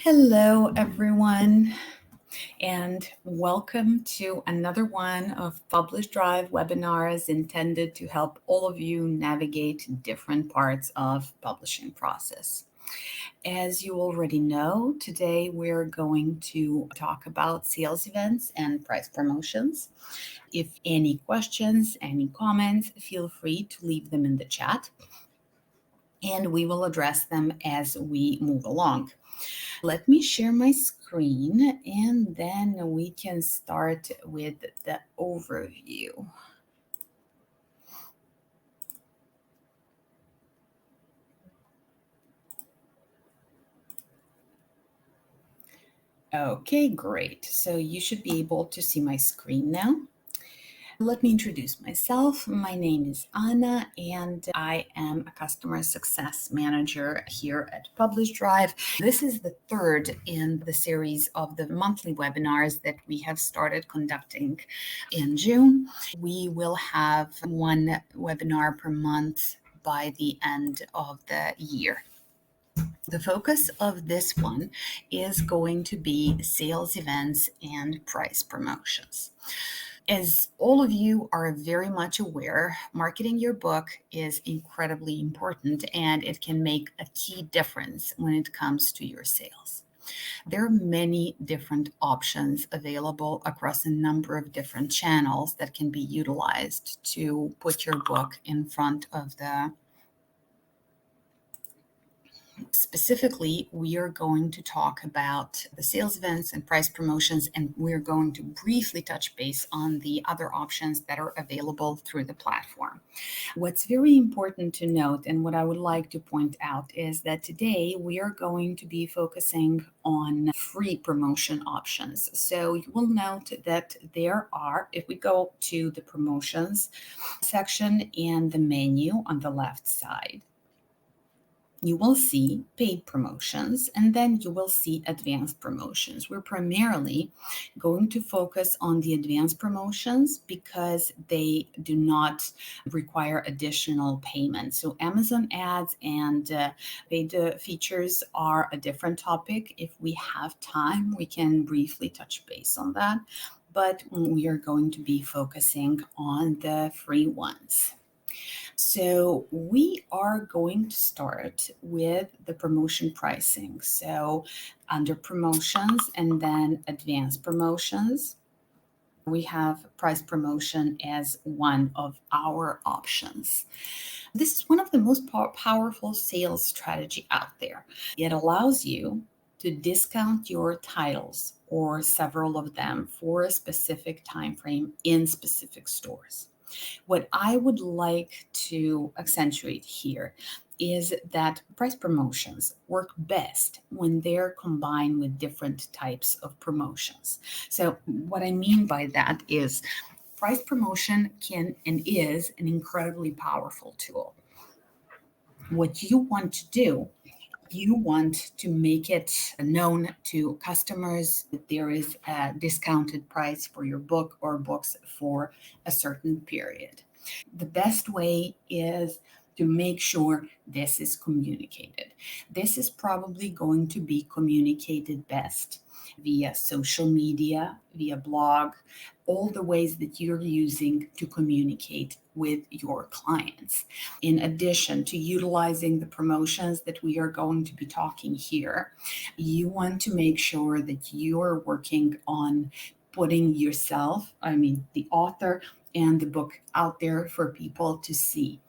Hello, everyone, and welcome to another one of PublishDrive webinars intended to help all of you navigate different parts of publishing process. As you already know, today we're going to talk about sales events and price promotions. If any questions, any comments, feel free to leave them in the chat, and we will address them as we move along. Let me share my screen and then we can start with the overview. Okay, great. So you should be able to see my screen now. Let me introduce myself. My name is Anna, and I am a customer success manager here at PublishDrive. This is the third in the series of the monthly webinars that we have started conducting in June. We will have one webinar per month by the end of the year. The focus of this one is going to be sales events and price promotions. As all of you are very much aware, marketing your book is incredibly important and it can make a key difference when it comes to your sales. There are many different options available across a number of different channels that can be utilized to put your book in front of the. Specifically, we are going to talk about the sales events and price promotions, and we're going to briefly touch base on the other options that are available through the platform. What's very important to note, and what I would like to point out, is that today we are going to be focusing on free promotion options. So you will note that there are, if we go to the promotions section and the menu on the left side, you will see paid promotions, and then you will see advanced promotions. We're primarily going to focus on the advanced promotions because they do not require additional payment. So Amazon ads and paid features are a different topic. If we have time, we can briefly touch base on that, but we are going to be focusing on the free ones. So we are going to start with the promotion pricing. So under promotions and then advanced promotions, we have price promotion as one of our options. This is one of the most powerful sales strategy out there. It allows you to discount your titles or several of them for a specific time frame in specific stores. What I would like to accentuate here is that price promotions work best when they're combined with different types of promotions. So what I mean by that is price promotion can and is an incredibly powerful tool. What you want to do, you want to make it known to customers that there is a discounted price for your book or books for a certain period. The best way is to make sure this is communicated. This is probably going to be communicated best via social media, via blog, all the ways that you're using to communicate with your clients. In addition to utilizing the promotions that we are going to be talking here, you want to make sure that you're working on putting yourself, the author and the book out there for people to see.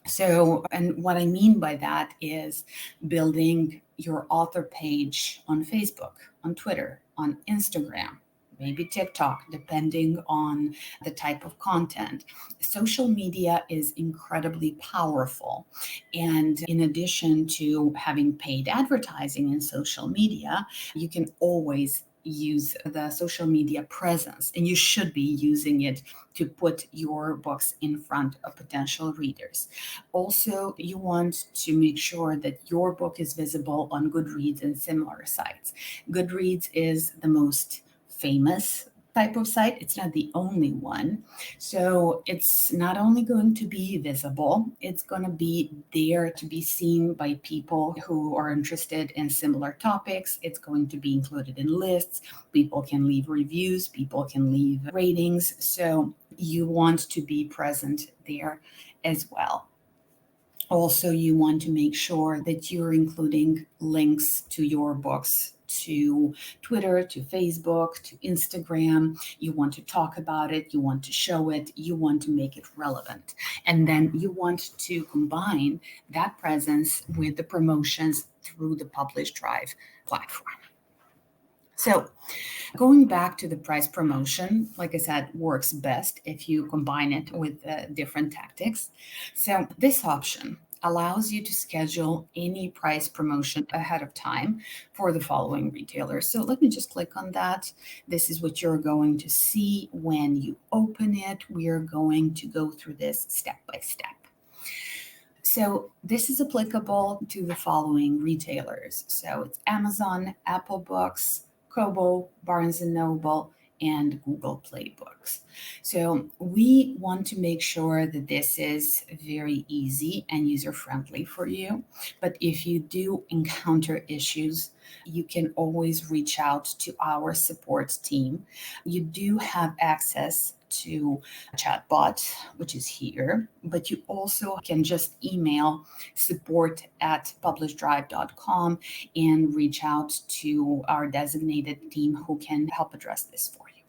So, and what I mean by that is building your author page on Facebook, on Twitter, on Instagram, maybe TikTok, depending on the type of content. Social media is incredibly powerful. And in addition to having paid advertising in social media, you can always use the social media presence, and you should be using it to put your books in front of potential readers. Also, you want to make sure that your book is visible on Goodreads and similar sites. Goodreads is the most famous type of site. It's not the only one. So it's not only going to be visible, it's going to be there to be seen by people who are interested in similar topics. It's going to be included in lists. People can leave reviews, people can leave ratings. So you want to be present there as well. Also, you want to make sure that you're including links to your books to Twitter, to Facebook, to Instagram. You want to talk about it, you want to show it, you want to make it relevant. And then you want to combine that presence with the promotions through the PublishDrive platform. So, going back to the price promotion, like I said, works best if you combine it with different tactics. So, this option allows you to schedule any price promotion ahead of time for the following retailers. So, let me just click on that. This is what you're going to see when you open it. We are going to go through this step by step. So this is applicable to the following retailers. So it's Amazon, Apple Books, Kobo, Barnes and Noble, and Google Play Books. So we want to make sure that this is very easy and user-friendly for you. But if you do encounter issues, you can always reach out to our support team. You do have access to a chatbot, which is here, but you also can just email support@publishdrive.com and reach out to our designated team who can help address this for you.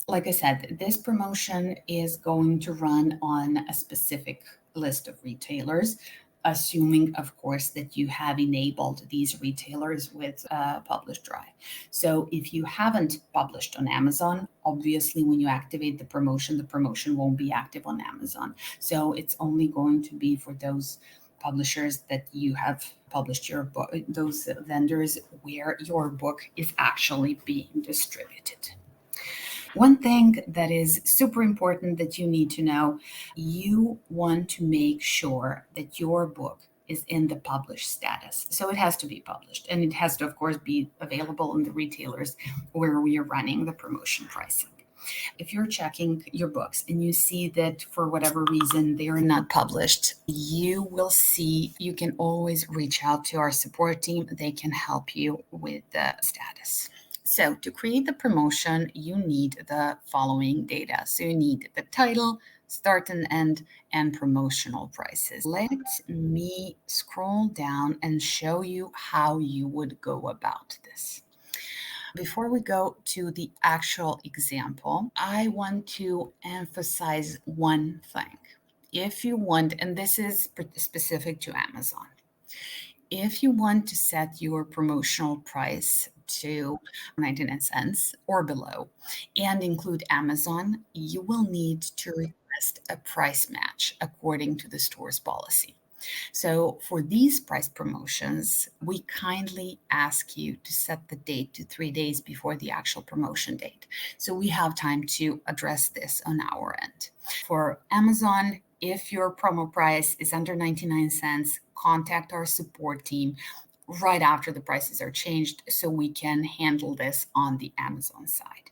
Like I said, this promotion is going to run on a specific list of retailers, assuming, of course, that you have enabled these retailers with PublishDrive. So if you haven't published on Amazon, obviously when you activate the promotion won't be active on Amazon. So it's only going to be for those publishers that you have published your book, those vendors where your book is actually being distributed. One thing that is super important that you need to know, you want to make sure that your book is in the published status. So it has to be published, and it has to, of course, be available in the retailers where we are running the promotion pricing. If you're checking your books and you see that for whatever reason they are not published, you will see, you can always reach out to our support team. They can help you with the status. So to create the promotion, you need the following data. So you need the title, start and end, and promotional prices. Let me scroll down and show you how you would go about this. Before we go to the actual example, I want to emphasize one thing. If you want, and this is specific to Amazon, if you want to set your promotional price to 99 cents or below and include Amazon, you will need to request a price match according to the store's policy. So for these price promotions, we kindly ask you to set the date to 3 days before the actual promotion date. So we have time to address this on our end. For Amazon, if your promo price is under 99 cents, contact our support team right after the prices are changed so we can handle this on the Amazon side.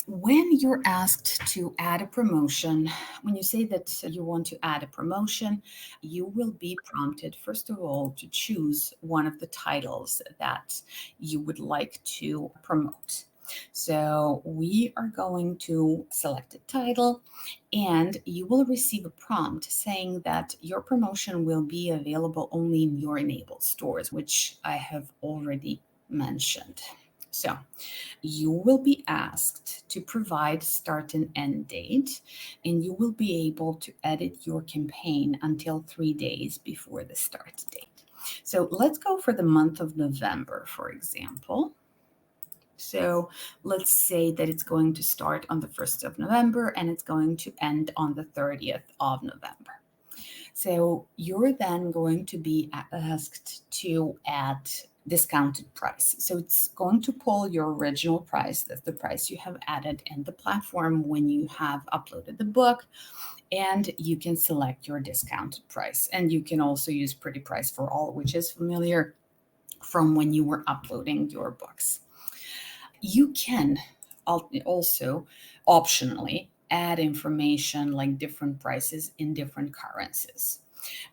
When you're asked to add a promotion, when you say that you want to add a promotion, you will be prompted, first of all, to choose one of the titles that you would like to promote. So we are going to select a title, and you will receive a prompt saying that your promotion will be available only in your enabled stores, which I have already mentioned. So you will be asked to provide start and end date, and you will be able to edit your campaign until 3 days before the start date. So let's go for the month of November, for example. So let's say that it's going to start on the 1st of November and it's going to end on the 30th of November. So you're then going to be asked to add discounted price. So it's going to pull your original price, that's the price you have added in the platform when you have uploaded the book, and you can select your discounted price. And you can also use Pretty Price for All, which is familiar from when you were uploading your books. You can I'll also optionally add information like different prices in different currencies.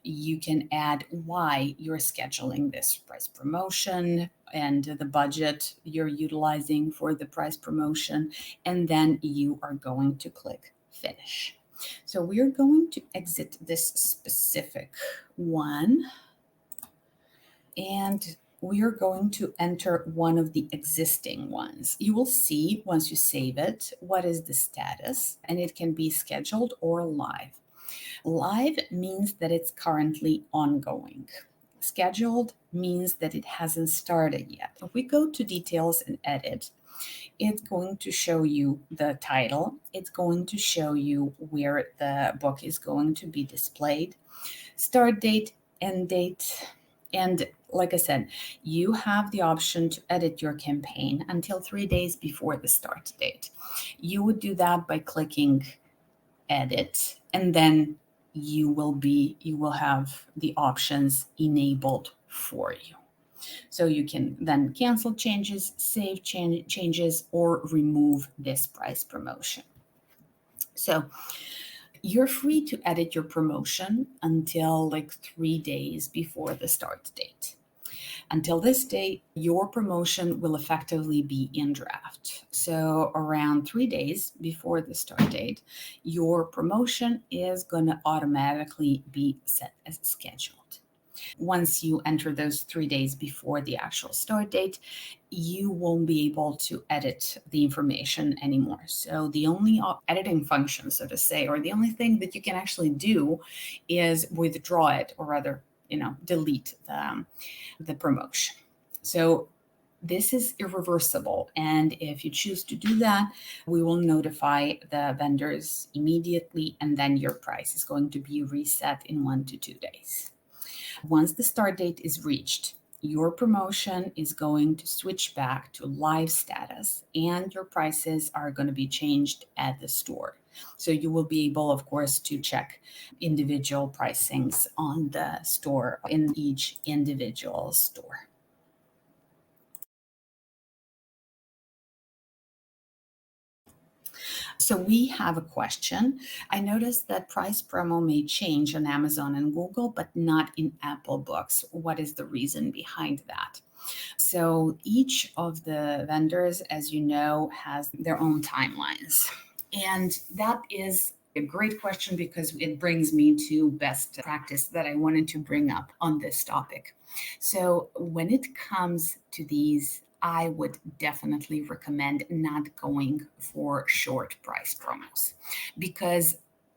You can add why you're scheduling this price promotion and the budget you're utilizing for the price promotion, and then you are going to click finish. So we're going to exit this specific one, and we are going to enter one of the existing ones. You will see once you save it what is the status, and it can be scheduled or live. Live means that it's currently ongoing. Scheduled means that it hasn't started yet. If we go to details and edit, it's going to show you the title. It's going to show you where the book is going to be displayed, start date, end date. And like I said, you have the option to edit your campaign until 3 days before the start date. You would do that by clicking edit, and then you will have the options enabled for you. So you can then cancel changes, save changes, or remove this price promotion. So you're free to edit your promotion until like 3 days before the start date. Until this date, your promotion will effectively be in draft. So around 3 days before the start date, your promotion is going to automatically be set as scheduled. Once you enter those 3 days before the actual start date, you won't be able to edit the information anymore. So the only editing function, so to say, or the only thing that you can actually do is withdraw it, or rather, delete the promotion. So this is irreversible. And if you choose to do that, we will notify the vendors immediately, and then your price is going to be reset in 1 to 2 days. Once the start date is reached, your promotion is going to switch back to live status, and your prices are going to be changed at the store. So you will be able, of course, to check individual pricings on the store in each individual store. So we have a question. I noticed that price promo may change on Amazon and Google, but not in Apple Books. What is the reason behind that? So each of the vendors, as you know, has their own timelines. And that is a great question because it brings me to best practice that I wanted to bring up on this topic. So when it comes to these, I would definitely recommend not going for short price promos because,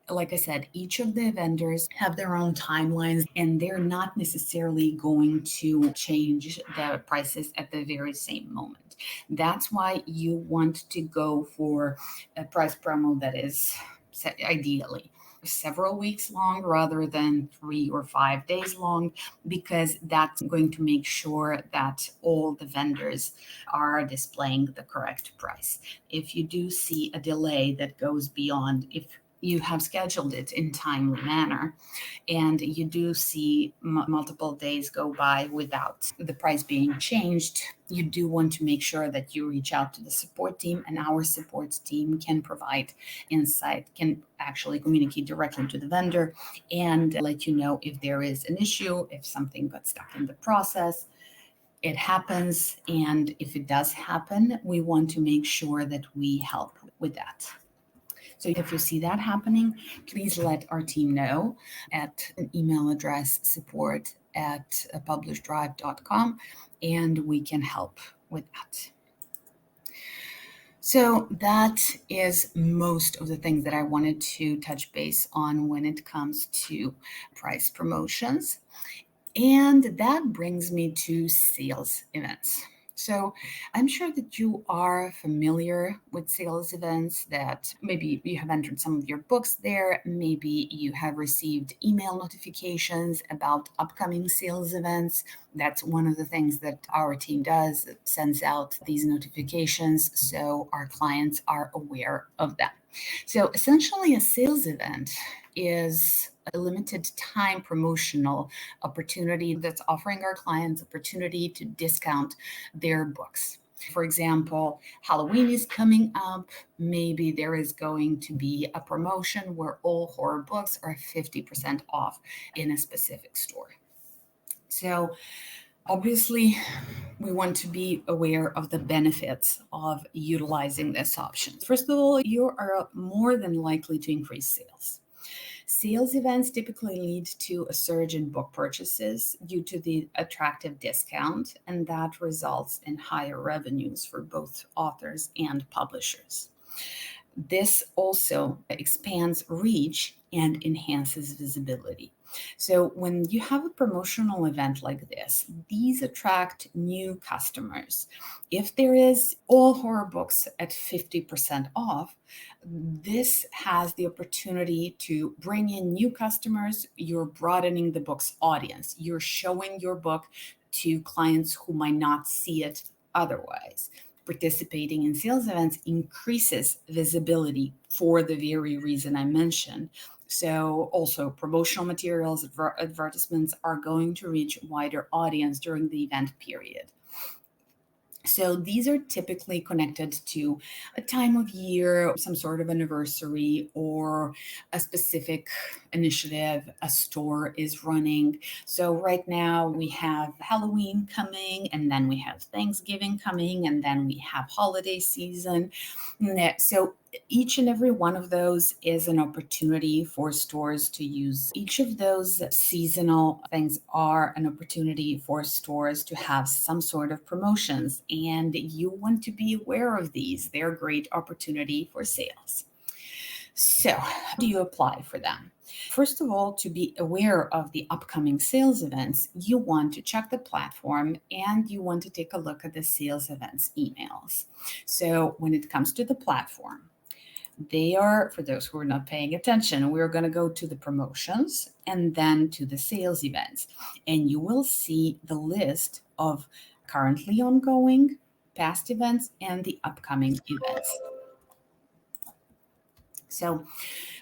like I said, each of the vendors have their own timelines, and they're not necessarily going to change the prices at the very same moment. That's why you want to go for a price promo that is set ideally several weeks long rather than 3 or 5 days long, because that's going to make sure that all the vendors are displaying the correct price. If you do see a delay that goes beyond, if you have scheduled it in timely manner and you do see multiple days go by without the price being changed, you do want to make sure that you reach out to the support team, and our support team can provide insight, can actually communicate directly to the vendor and let you know if there is an issue, if something got stuck in the process. It happens, and if it does happen, we want to make sure that we help with that. So if you see that happening, please let our team know at an email address support@PublishDrive.com, and we can help with that. So that is most of the things that I wanted to touch base on when it comes to price promotions. And that brings me to sales events. So I'm sure that you are familiar with sales events, that maybe you have entered some of your books there. Maybe you have received email notifications about upcoming sales events. That's one of the things that our team does. It sends out these notifications so our clients are aware of them. So essentially, a sales event is a limited time promotional opportunity that's offering our clients opportunity to discount their books. For example, Halloween is coming up. Maybe there is going to be a promotion where all horror books are 50% off in a specific store. So obviously, we want to be aware of the benefits of utilizing this option. First of all, you are more than likely to increase sales. Sales events typically lead to a surge in book purchases due to the attractive discount, and that results in higher revenues for both authors and publishers. This also expands reach and enhances visibility. So, when you have a promotional event like this, these attract new customers. If there is all horror books at 50% off, this has the opportunity to bring in new customers. You're broadening the book's audience. You're showing your book to clients who might not see it otherwise. Participating in sales events increases visibility for the very reason I mentioned. So also promotional materials, advertisements are going to reach a wider audience during the event period. So these are typically connected to a time of year, some sort of anniversary, or a specific initiative a store is running. So right now we have Halloween coming, and then we have Thanksgiving coming, and then we have holiday season. So each and every one of those is an opportunity for stores to use. Each of those seasonal things are an opportunity for stores to have some sort of promotions, and you want to be aware of these. They're a great opportunity for sales. So, how do you apply for them? First of all, to be aware of the upcoming sales events, you want to check the platform and you want to take a look at the sales events emails. So, when it comes to the platform, they are, for those who are not paying attention, we're going to go to the promotions and then to the sales events. And you will see the list of currently ongoing, past events, and the upcoming events. So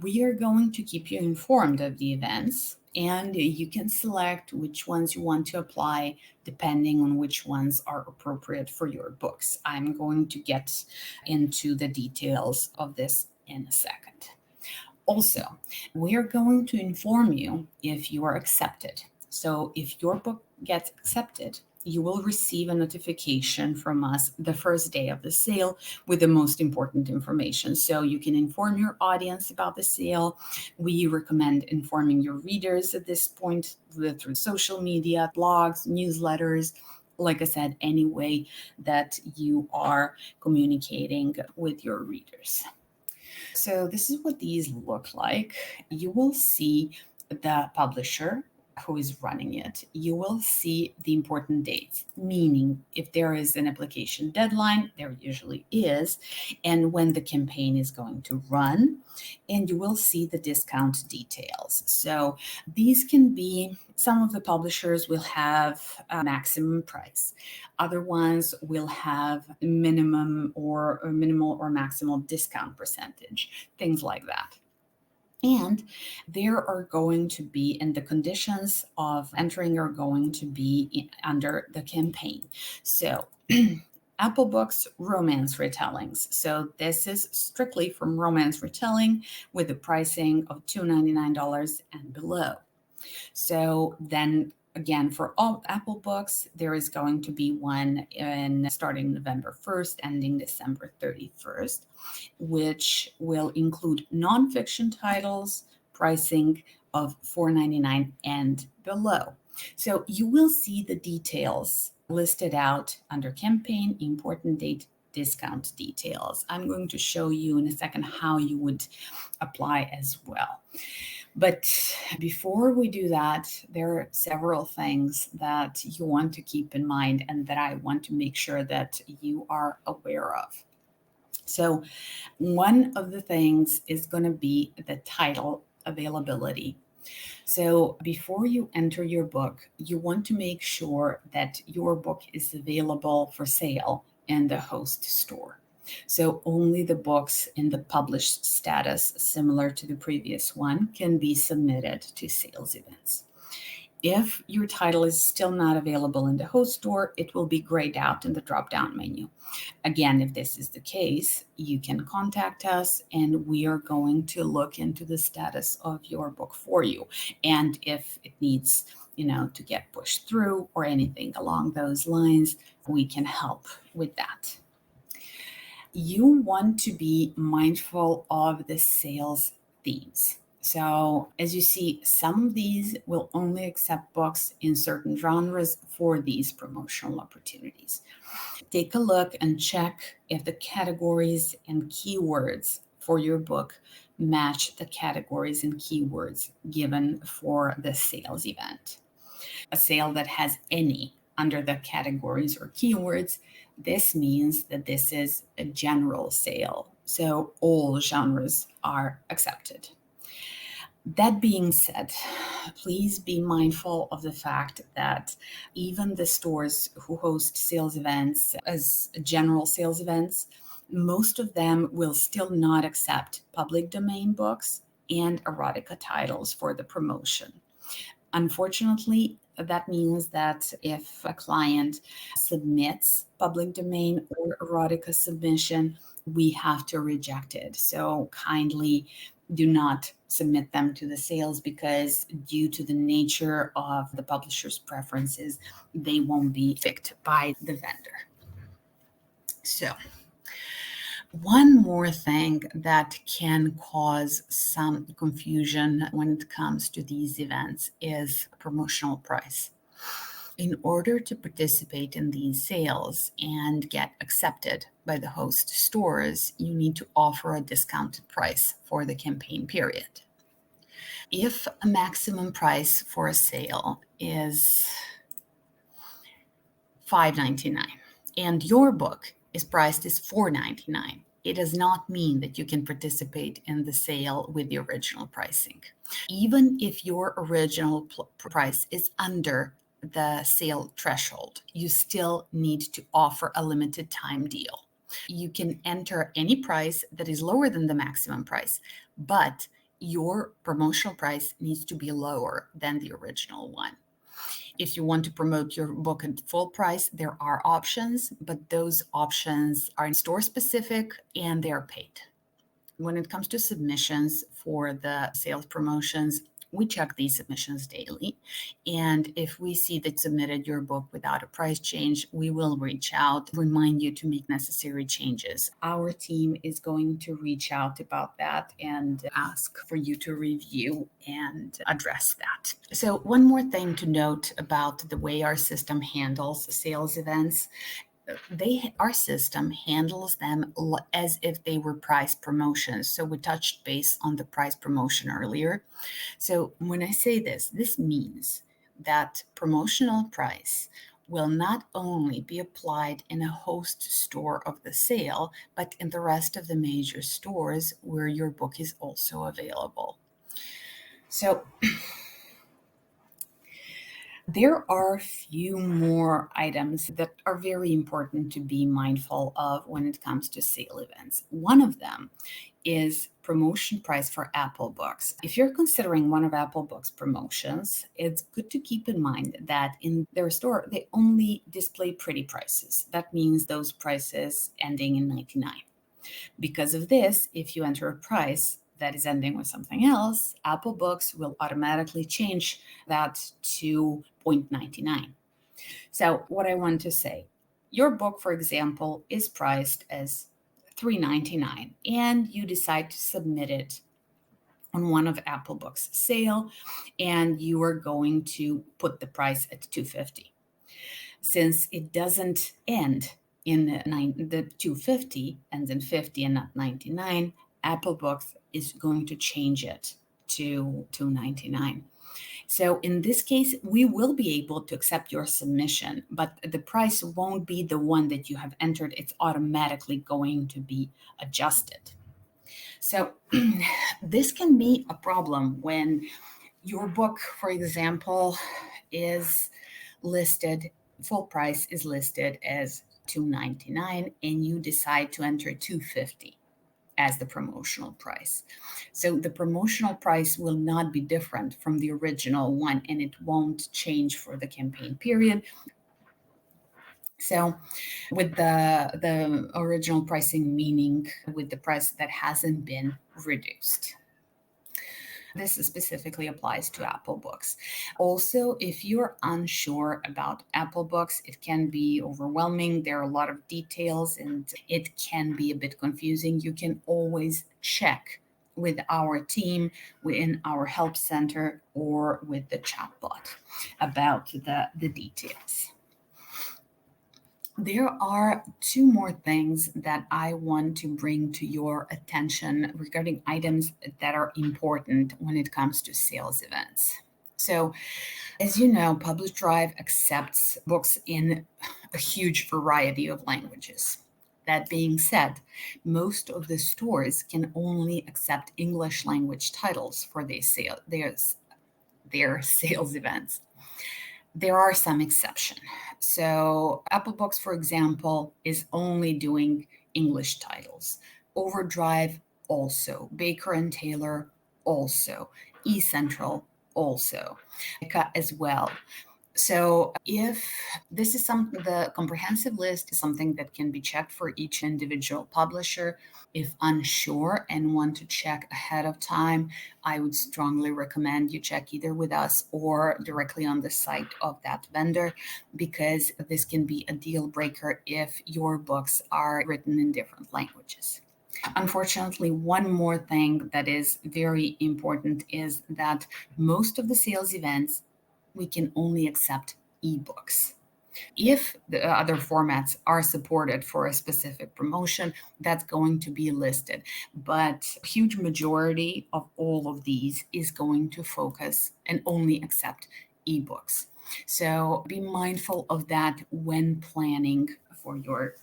we are going to keep you informed of the events, and you can select which ones you want to apply depending on which ones are appropriate for your books. I'm going to get into the details of this in a second. Also, we are going to inform you if you are accepted. So if your book gets accepted, you will receive a notification from us the first day of the sale with the most important information. So you can inform your audience about the sale. We recommend informing your readers at this point through social media, blogs, newsletters. Like I said, any way that you are communicating with your readers. So this is what these look like. You will see the publisher who is running it. You will see the important dates, meaning if there is an application deadline, there usually is, and when the campaign is going to run, and you will see the discount details. So these can be, some of the publishers will have a maximum price. Other ones will have minimum or minimal or maximal discount percentage, things like that. And there are going to be, and the conditions of entering are going to be under the campaign. So Apple Books romance retellings. So this is strictly from romance retelling with the pricing of $299 and below. So then again, for all Apple Books, there is going to be one starting November 1st, ending December 31st, which will include nonfiction titles, pricing of $4.99 and below. So you will see the details listed out under campaign, important date, discount details. I'm going to show you in a second how you would apply as well. But before we do that, there are several things that you want to keep in mind and that I want to make sure that you are aware of. So one of the things is going to be the title availability. So before you enter your book, you want to make sure that your book is available for sale in the host store. So only the books in the published status, similar to the previous one, can be submitted to sales events. If your title is still not available in the host store, it will be grayed out in the drop-down menu. Again, if this is the case, you can contact us and we are going to look into the status of your book for you. And if it needs, to get pushed through or anything along those lines, we can help with that. You want to be mindful of the sales themes. So, as you see, some of these will only accept books in certain genres for these promotional opportunities. Take a look and check if the categories and keywords for your book match the categories and keywords given for the sales event. A sale that has any under the categories or keywords, this means that this is a general sale. So all genres are accepted. That being said, please be mindful of the fact that even the stores who host sales events as general sales events, most of them will still not accept public domain books and erotica titles for the promotion. Unfortunately, that means that if a client submits public domain or erotica submission, we have to reject it. So kindly do not submit them to the sales because due to the nature of the publisher's preferences, they won't be picked by the vendor. So one more thing that can cause some confusion when it comes to these events is promotional price. In order to participate in these sales and get accepted by the host stores, you need to offer a discounted price for the campaign period. If a maximum price for a sale is $5.99 and your book is priced as $4.99, it does not mean that you can participate in the sale with the original pricing. Even if your original price is under the sale threshold, you still need to offer a limited time deal. You can enter any price that is lower than the maximum price, but your promotional price needs to be lower than the original one. If you want to promote your book at full price, there are options, but those options are store specific and they are paid. When it comes to submissions for the sales promotions, we check these submissions daily. And if we see that submitted your book without a price change, we will reach out, remind you to make necessary changes. Our team is going to reach out about that and ask for you to review and address that. So one more thing to note about the way our system handles sales events. Our system handles them as if they were price promotions. So we touched base on the price promotion earlier. So when I say this means that promotional price will not only be applied in a host store of the sale, but in the rest of the major stores where your book is also available. So there are a few more items that are very important to be mindful of when it comes to sale events. One of them is promotion price for Apple Books. If you're considering one of Apple Books promotions, it's good to keep in mind that in their store, they only display pretty prices. That means those prices ending in 99. Because of this, if you enter a price that is ending with something else, Apple Books will automatically change that to 0.99. So what I want to say, your book, for example, is priced as $3.99 and you decide to submit it on one of Apple Books' sale and you are going to put the price at $2.50. Since it doesn't end in the 250 ends in 50 and not 99, Apple Books is going to change it to 299. So in this case, we will be able to accept your submission, but the price won't be the one that you have entered. It's automatically going to be adjusted. So this can be a problem when your book, for example, is listed, full price is listed as $2.99 and you decide to enter $2.50. as the promotional price. So the promotional price will not be different from the original one, and it won't change for the campaign period. So with the original pricing, meaning with the price that hasn't been reduced. This specifically applies to Apple Books. Also, if you're unsure about Apple Books, it can be overwhelming. There are a lot of details and it can be a bit confusing. You can always check with our team within our help center or with the chatbot about the details. There are two more things that I want to bring to your attention regarding items that are important when it comes to sales events. So, as you know, PublishDrive accepts books in a huge variety of languages. That being said, most of the stores can only accept English language titles for their sales events. There are some exceptions. So Apple Books, for example, is only doing English titles. Overdrive also. Baker and Taylor also. eCentral also. As well. So if this is the comprehensive list is something that can be checked for each individual publisher. If unsure and want to check ahead of time, I would strongly recommend you check either with us or directly on the site of that vendor, because this can be a deal breaker if your books are written in different languages. Unfortunately, one more thing that is very important is that most of the sales events we can only accept ebooks. If the other formats are supported for a specific promotion, that's going to be listed. But a huge majority of all of these is going to focus and only accept ebooks. So be mindful of that when planning for your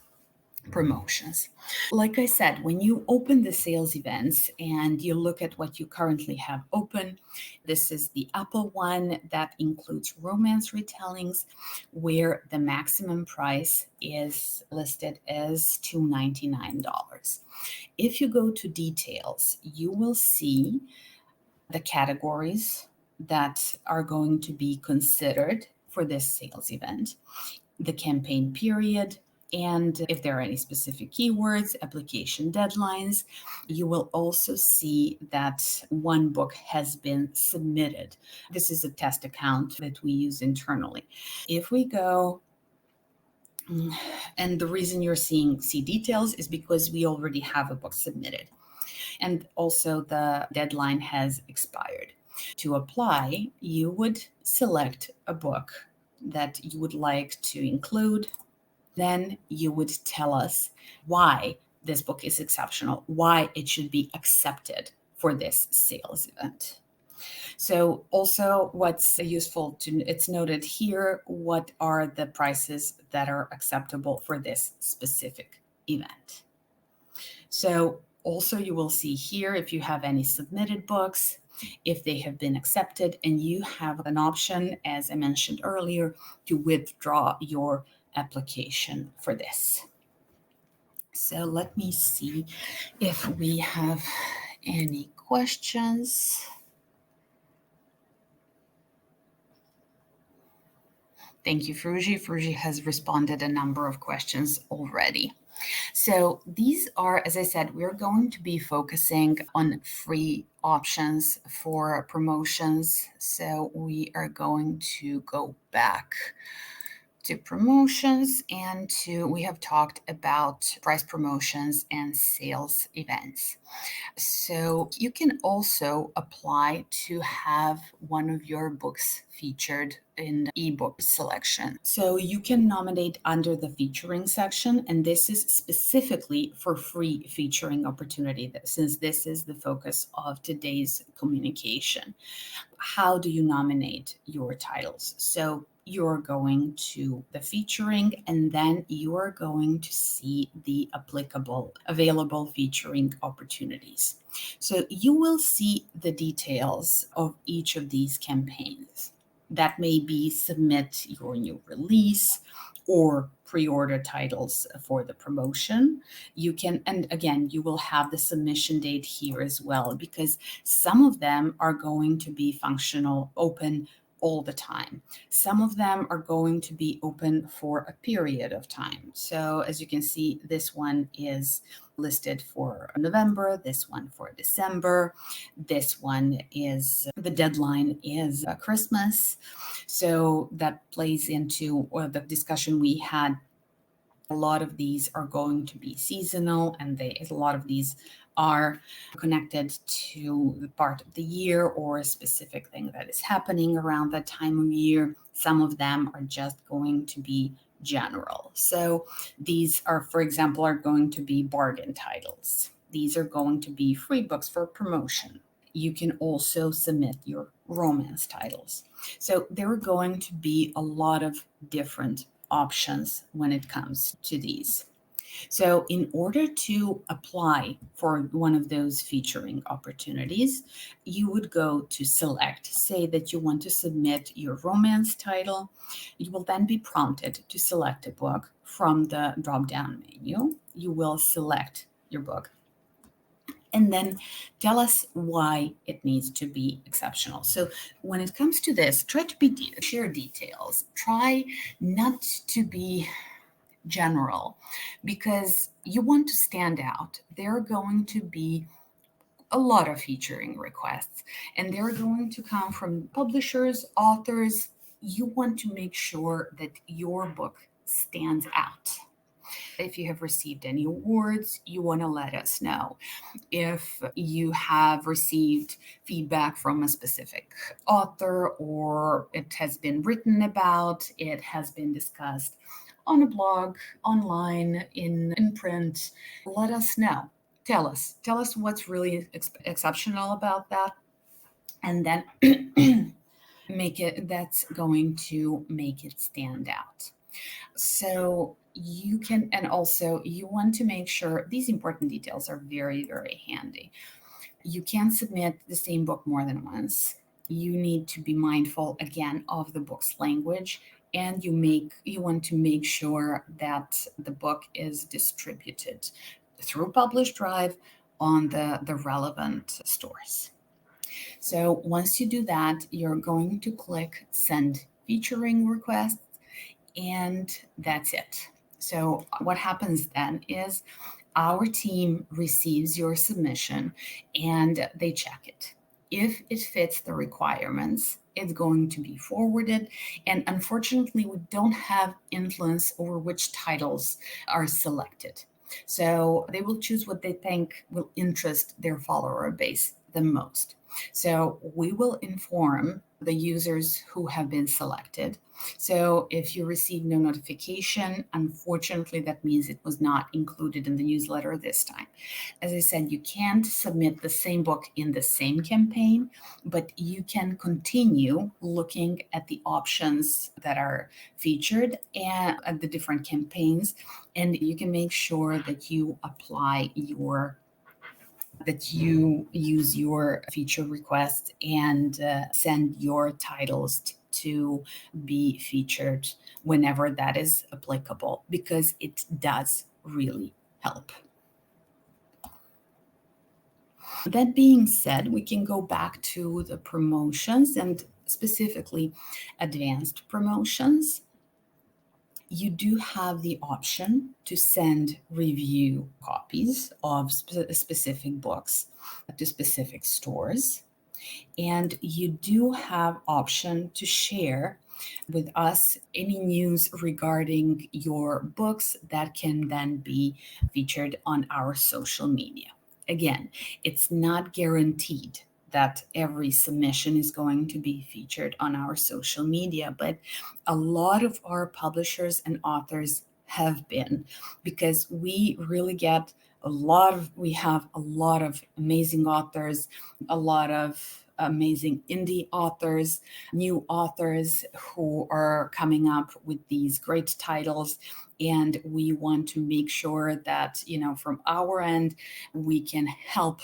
promotions. Like I said, when you open the sales events and you look at what you currently have open, this is the Apple one that includes romance retellings, where the maximum price is listed as $299. If you go to details, you will see the categories that are going to be considered for this sales event, the campaign period, and if there are any specific keywords, application deadlines. You will also see that one book has been submitted. This is a test account that we use internally. If we go, and the reason you're see details is because we already have a book submitted, and also the deadline has expired. To apply, you would select a book that you would like to include. Then you would tell us why this book is exceptional, why it should be accepted for this sales event. So also what's useful to, it's noted here, what are the prices that are acceptable for this specific event. So also you will see here if you have any submitted books, if they have been accepted, and you have an option, as I mentioned earlier, to withdraw your application for this. So let me see if we have any questions. Thank you, Fruji. Fruji has responded a number of questions already. So these are, as I said, we're going to be focusing on free options for promotions. So we are going to go back to promotions and we have talked about price promotions and sales events. So you can also apply to have one of your books featured in the ebook selection. So you can nominate under the featuring section, and this is specifically for free featuring opportunity, since this is the focus of today's communication. How do you nominate your titles? So you're going to the featuring, and then you are going to see the available featuring opportunities. So you will see the details of each of these campaigns. That may be submit your new release, or pre-order titles for the promotion. You can, and again, you will have the submission date here as well, because some of them are going to be functional, open all the time. Some of them are going to be open for a period of time. So as you can see, this one is listed for November, this one for December, this one is, the deadline is Christmas. So that plays into the discussion we had. A lot of these are going to be seasonal, and a lot of these are connected to the part of the year or a specific thing that is happening around that time of year. Some of them are just going to be general. So these are, for example, are going to be bargain titles. These are going to be free books for promotion. You can also submit your romance titles. So there are going to be a lot of different options when it comes to these. So in order to apply for one of those featuring opportunities, you would go to select, say that you want to submit your romance title. You will then be prompted to select a book from the drop-down menu. You will select your book and then tell us why it needs to be exceptional. So when it comes to this, try to share details. Try not to be general, because you want to stand out. There are going to be a lot of featuring requests, and they're going to come from publishers, authors. You want to make sure that your book stands out. If you have received any awards, you want to let us know. If you have received feedback from a specific author, or it has been written about, it has been discussed on a blog, online, in print, let us know. Tell us what's really exceptional about that, and then that's going to make it stand out. So you can, and also you want to make sure these important details are very, very handy. You can't submit the same book more than once. You need to be mindful again of the book's language, and you want to make sure that the book is distributed through PublishDrive on the relevant stores. So once you do that, you're going to click send featuring requests, and that's it. So what happens then is our team receives your submission and they check it. If it fits the requirements, it's going to be forwarded. And unfortunately, we don't have influence over which titles are selected. So they will choose what they think will interest their follower base the most. So we will inform the users who have been selected. So if you receive no notification, unfortunately, that means it was not included in the newsletter this time. As I said, you can't submit the same book in the same campaign, but you can continue looking at the options that are featured and at the different campaigns, and you can make sure that you use your feature request and send your titles to be featured whenever that is applicable, because it does really help. That being said, we can go back to the promotions, and specifically advanced promotions. You do have the option to send review copies of specific books to specific stores. And you do have option to share with us any news regarding your books that can then be featured on our social media. Again, it's not guaranteed that every submission is going to be featured on our social media, but a lot of our publishers and authors have been, because we really get we have a lot of amazing authors, a lot of amazing indie authors, new authors who are coming up with these great titles. And we want to make sure that, from our end, we can help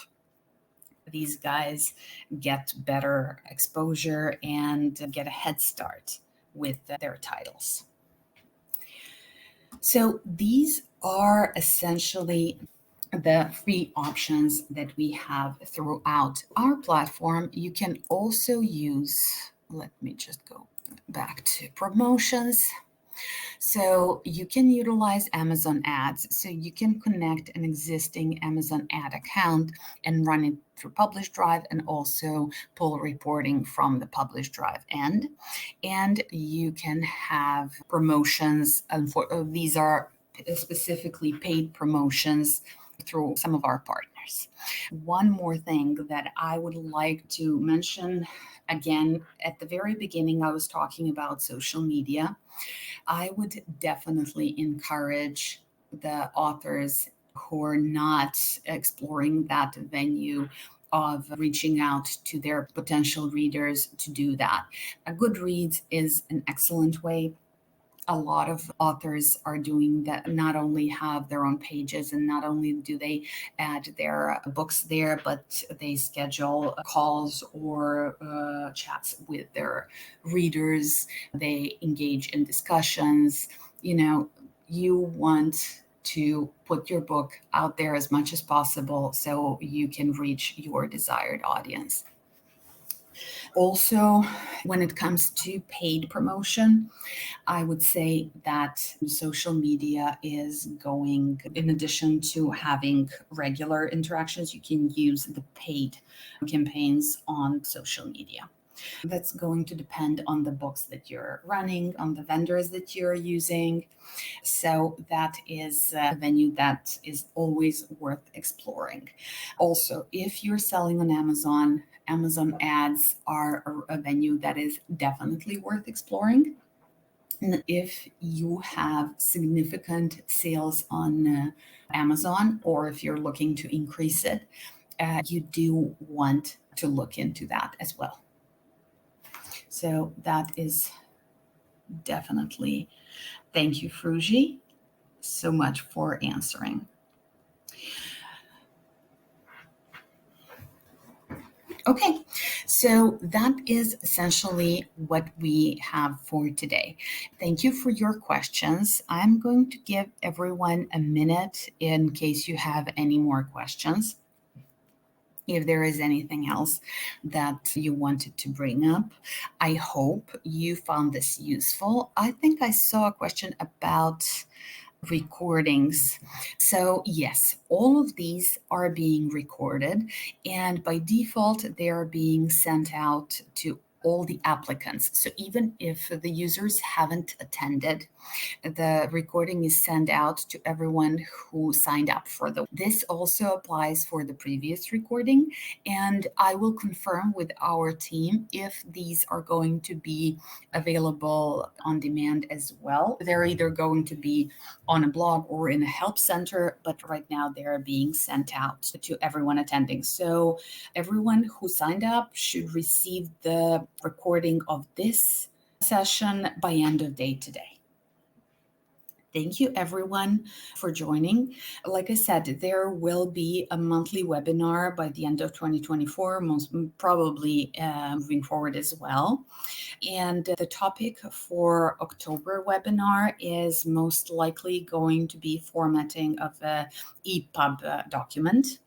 these guys get better exposure and get a head start with their titles. So these are essentially the free options that we have throughout our platform. You can also use, let me just go back to promotions. So you can utilize Amazon ads. So you can connect an existing Amazon ad account and run it through PublishDrive and also pull reporting from the PublishDrive end. And you can have promotions. And these are specifically paid promotions through some of our partners. One more thing that I would like to mention again, at the very beginning, I was talking about social media. I would definitely encourage the authors who are not exploring that venue of reaching out to their potential readers to do that. A Goodreads is an excellent way. A lot of authors are doing that, not only have their own pages and not only do they add their books there, but they schedule calls or chats with their readers. They engage in discussions. You want to put your book out there as much as possible so you can reach your desired audience. Also, when it comes to paid promotion, I would say that social media is going, in addition to having regular interactions, you can use the paid campaigns on social media. That's going to depend on the books that you're running, on the vendors that you're using. So that is a venue that is always worth exploring. Also, if you're selling on Amazon, Amazon ads are a venue that is definitely worth exploring. And if you have significant sales on Amazon, or if you're looking to increase it, you do want to look into that as well. So that is definitely, thank you, Fruji, so much for answering. Okay, so that is essentially what we have for today. Thank you for your questions. I'm going to give everyone a minute in case you have any more questions. If there is anything else that you wanted to bring up, I hope you found this useful. I think I saw a question about recordings. So, yes, all of these are being recorded, and by default, they are being sent out to all the applicants. So, even if the users haven't attended, the recording is sent out to everyone who signed up for the. This also applies for the previous recording, and I will confirm with our team if these are going to be available on demand as well. They're either going to be on a blog or in a help center, but right now they're being sent out to everyone attending. So everyone who signed up should receive the recording of this session by end of day today. Thank you, everyone, for joining. Like I said, there will be a monthly webinar by the end of 2024, most probably moving forward as well. And the topic for October webinar is most likely going to be formatting of a EPUB document.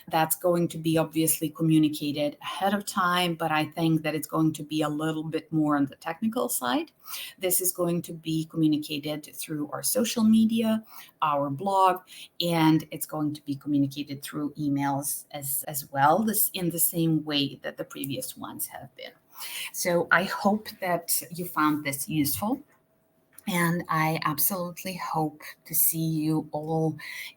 That's going to be obviously communicated ahead of time, but I think that it's going to be a little bit more on the technical side. This is going to be communicated through our social media, our blog, and it's going to be communicated through emails as well, this in the same way that the previous ones have been. So I hope that you found this useful. And I absolutely hope to see you all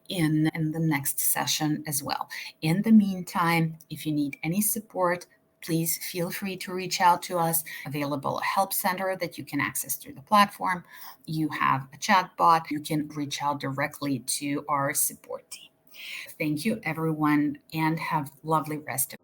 in the next session as well. In the meantime, if you need any support, please feel free to reach out to us. Available a help center that you can access through the platform. You have a chat bot. You can reach out directly to our support team. Thank you, everyone, and have a lovely rest of